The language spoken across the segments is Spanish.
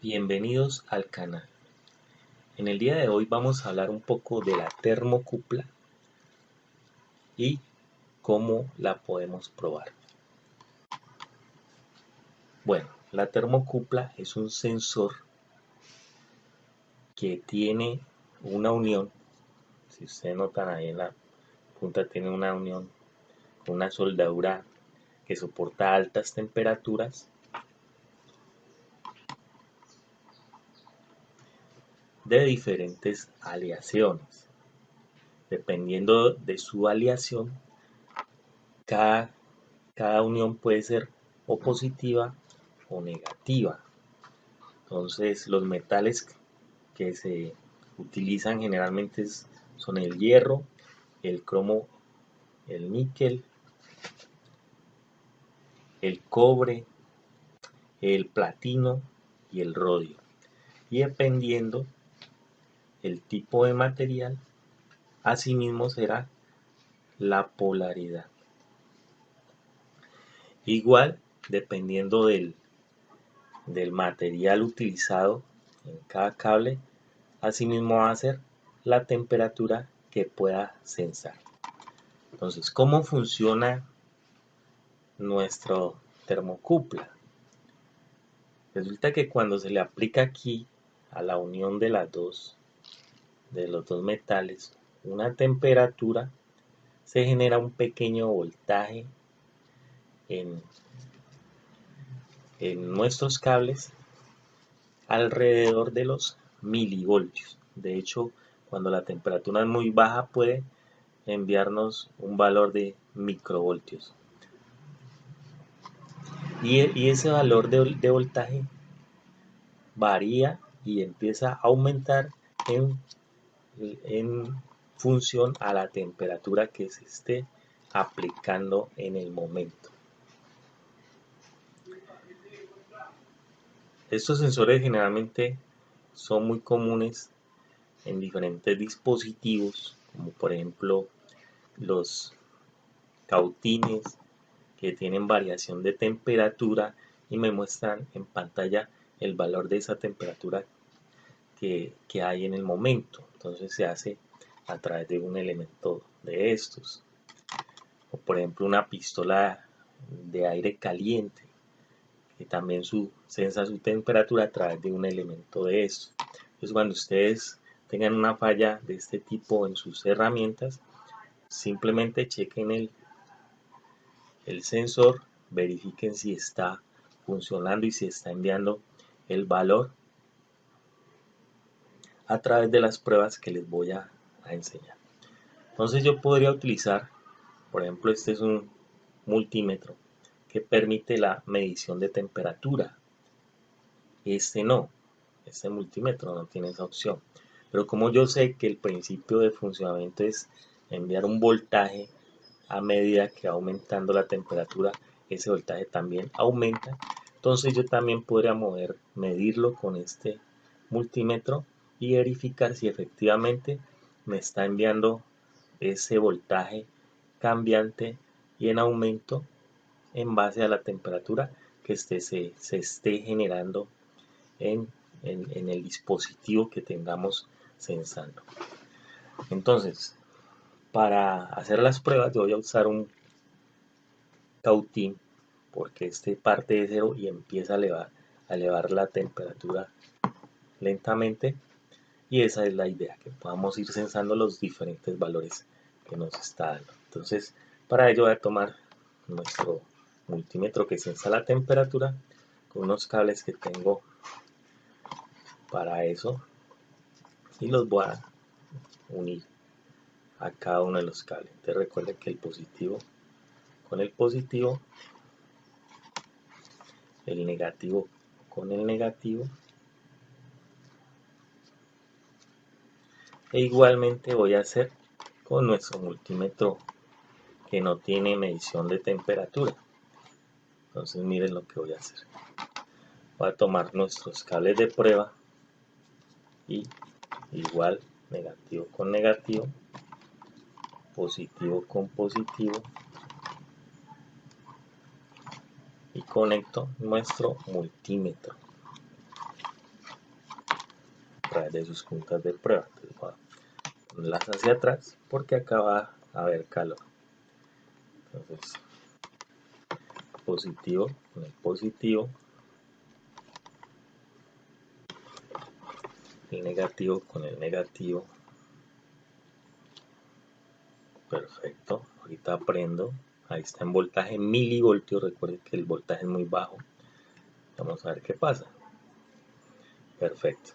Bienvenidos al canal. En el día de hoy vamos a hablar un poco de la termocupla y cómo la podemos probar. Bueno, la termocupla es un sensor que tiene una unión. Si ustedes notan ahí en la punta tiene una unión con una soldadura que soporta altas temperaturas de diferentes aleaciones. Dependiendo de su aleación, cada unión puede ser o positiva o negativa. Entonces los metales que se utilizan generalmente son el hierro, el cromo, el níquel, el cobre, el platino y el rodio. Y dependiendo el tipo de material, asimismo será la polaridad. Igual, dependiendo del material utilizado en cada cable, asimismo va a ser la temperatura que pueda sensar. Entonces, ¿cómo funciona nuestro termocupla? Resulta que cuando se le aplica aquí a la unión de los dos metales una temperatura, se genera un pequeño voltaje en nuestros cables alrededor de los milivoltios. De hecho, cuando la temperatura es muy baja puede enviarnos un valor de microvoltios. Y ese valor de voltaje varía y empieza a aumentar en función a la temperatura que se esté aplicando en el momento. Estos sensores generalmente son muy comunes en diferentes dispositivos, como por ejemplo los cautines, que tienen variación de temperatura y me muestran en pantalla el valor de esa temperatura que hay en el momento. Entonces se hace a través de un elemento de estos, o por ejemplo una pistola de aire caliente, que también sensa su temperatura a través de un elemento de estos. Entonces cuando ustedes tengan una falla de este tipo en sus herramientas, simplemente chequen el sensor, verifiquen si está funcionando y si está enviando el valor a través de las pruebas que les voy a enseñar. Entonces yo podría utilizar, por ejemplo, este es un multímetro que permite la medición de temperatura. Este no, este multímetro no tiene esa opción. Pero como yo sé que el principio de funcionamiento es enviar un voltaje, a medida que va aumentando la temperatura, ese voltaje también aumenta. Entonces yo también podría medirlo con este multímetro y verificar si efectivamente me está enviando ese voltaje cambiante y en aumento en base a la temperatura que se esté generando en el dispositivo que tengamos sensando. Entonces, para hacer las pruebas yo voy a usar un cautín, porque este parte de cero y empieza a elevar la temperatura lentamente, y esa es la idea, que podamos ir sensando los diferentes valores que nos está dando. Entonces, para ello voy a tomar nuestro multímetro que sensa la temperatura con unos cables que tengo para eso y los voy a unir a cada uno de los cables. Entonces recuerden que el positivo con el positivo, el negativo con el negativo, e igualmente voy a hacer con nuestro multímetro que no tiene medición de temperatura. Entonces miren lo que voy a hacer. Voy a tomar nuestros cables de prueba y igual negativo con negativo, positivo con positivo, y conecto nuestro multímetro. a través de sus puntas de prueba. Entonces voy a ponerlas hacia atrás porque acá va a haber calor. Entonces, positivo con el positivo, el negativo con el negativo. Perfecto, ahorita prendo. Ahí está en voltaje milivoltios. Recuerden que el voltaje es muy bajo. Vamos a ver qué pasa. Perfecto.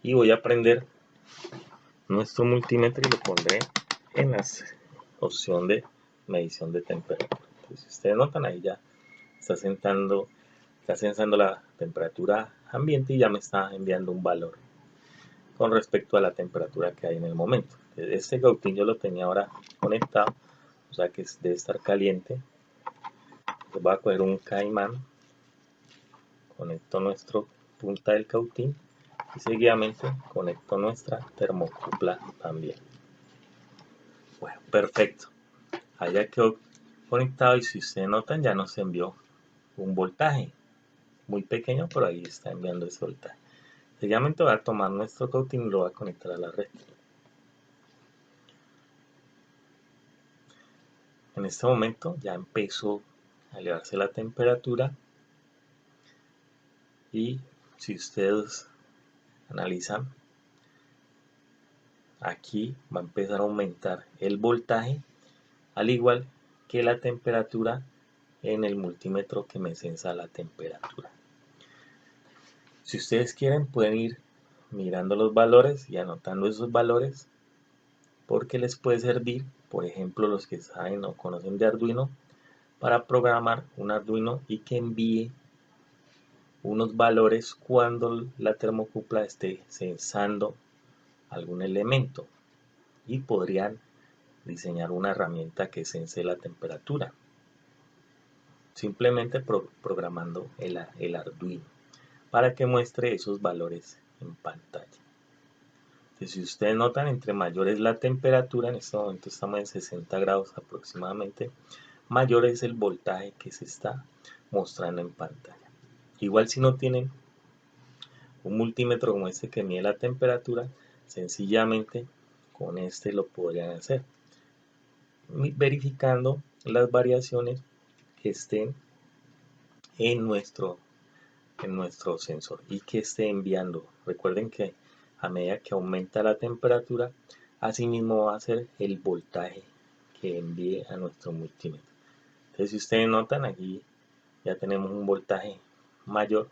Y voy a prender nuestro multímetro y lo pondré en la opción de medición de temperatura. Entonces, si ustedes notan, ahí ya está sensando la temperatura ambiente y ya me está enviando un valor con respecto a la temperatura que hay en el momento. Este Gautin yo lo tenía ahora conectado, o sea que debe estar caliente. Entonces voy a coger un caimán, conecto nuestra punta del cautín y seguidamente conecto nuestra termocupla también. Bueno, perfecto. Ahí ya quedó conectado y si ustedes notan ya nos envió un voltaje muy pequeño, pero ahí está enviando ese voltaje. Seguidamente voy a tomar nuestro cautín y lo voy a conectar a la red. En este momento ya empezó a elevarse la temperatura y si ustedes analizan, aquí va a empezar a aumentar el voltaje al igual que la temperatura en el multímetro que me sensa la temperatura. Si ustedes quieren pueden ir mirando los valores y anotando esos valores porque les puede servir, por ejemplo los que saben o conocen de Arduino, para programar un Arduino y que envíe unos valores cuando la termocupla esté sensando algún elemento y podrían diseñar una herramienta que sense la temperatura simplemente programando el Arduino para que muestre esos valores en pantalla. Entonces, si ustedes notan, entre mayor es la temperatura, en este momento estamos en 60 grados aproximadamente, mayor es el voltaje que se está mostrando en pantalla. Igual si no tienen un multímetro como este que mide la temperatura, sencillamente con este lo podrían hacer, verificando las variaciones que estén en nuestro sensor y que esté enviando. Recuerden que a medida que aumenta la temperatura, asimismo va a ser el voltaje que envíe a nuestro multímetro. Entonces, si ustedes notan, aquí ya tenemos un voltaje mayor.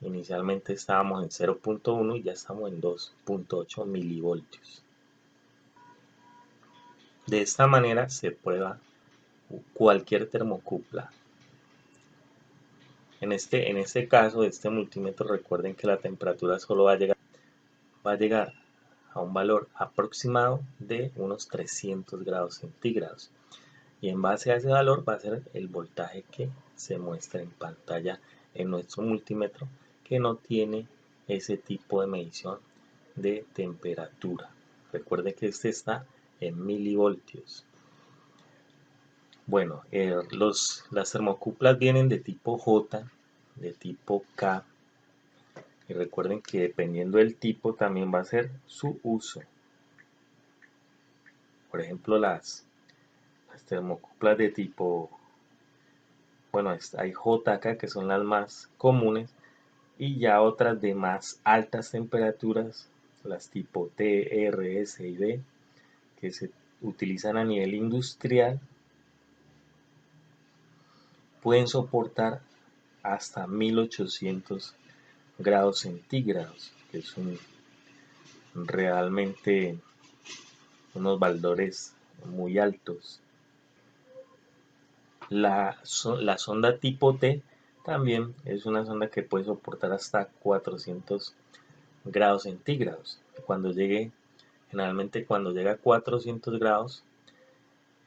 Inicialmente estábamos en 0.1 y ya estamos en 2.8 milivoltios. De esta manera se prueba cualquier termocupla. En este caso, este multímetro, recuerden que la temperatura solo va a llegar a un valor aproximado de unos 300 grados centígrados. Y en base a ese valor va a ser el voltaje que se muestra en pantalla en nuestro multímetro, que no tiene ese tipo de medición de temperatura. Recuerde que este está en milivoltios. Bueno, las termocuplas vienen de tipo J, de tipo K, y recuerden que dependiendo del tipo también va a ser su uso. Por ejemplo, las termocuplas de tipo, bueno, hay JK que son las más comunes y ya otras de más altas temperaturas, las tipo T, R, S y B, que se utilizan a nivel industrial, pueden soportar hasta 1800 grados centígrados, que son realmente unos valores muy altos. La sonda tipo T también es una sonda que puede soportar hasta 400 grados centígrados. Generalmente cuando llega a 400 grados,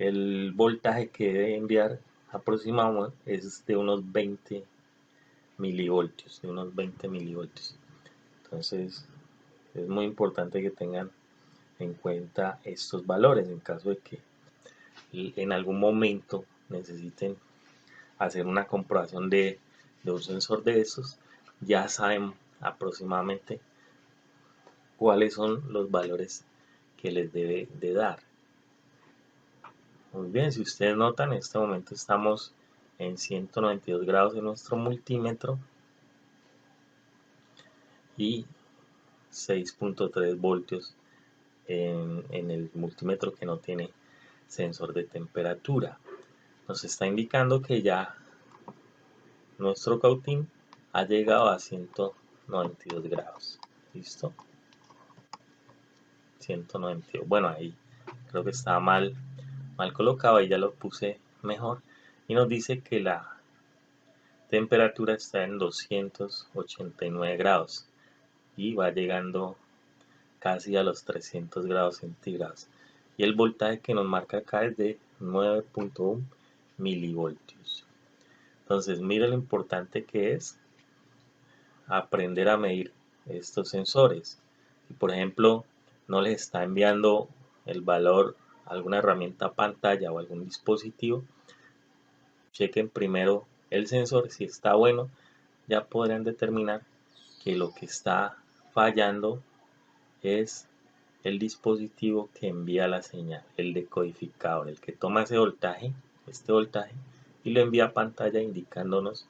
el voltaje que debe enviar aproximado es de unos 20 milivoltios, Entonces es muy importante que tengan en cuenta estos valores en caso de que en algún momento necesiten hacer una comprobación de un sensor de estos. Ya saben aproximadamente cuáles son los valores que les debe de dar. Muy bien, si ustedes notan, en este momento estamos en 192 grados en nuestro multímetro y 6.3 voltios en el multímetro que no tiene sensor de temperatura. Nos está indicando que ya nuestro cautín ha llegado a 192 grados. ¿Listo? 192. Bueno, ahí creo que estaba mal colocado, ahí ya lo puse mejor. Y nos dice que la temperatura está en 289 grados y va llegando casi a los 300 grados centígrados. Y el voltaje que nos marca acá es de 9.1 milivoltios. Entonces, mira lo importante que es aprender a medir estos sensores. Si por ejemplo no les está enviando el valor a alguna herramienta pantalla o algún dispositivo, chequen primero el sensor. Si está bueno, ya podrán determinar que lo que está fallando es el dispositivo que envía la señal, el decodificador, el que toma ese voltaje, este voltaje, y lo envía a pantalla indicándonos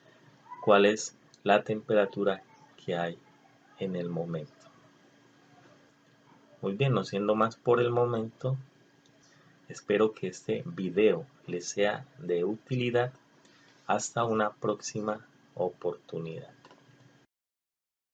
cuál es la temperatura que hay en el momento. Muy bien, no siendo más por el momento, espero que este video les sea de utilidad. Hasta una próxima oportunidad.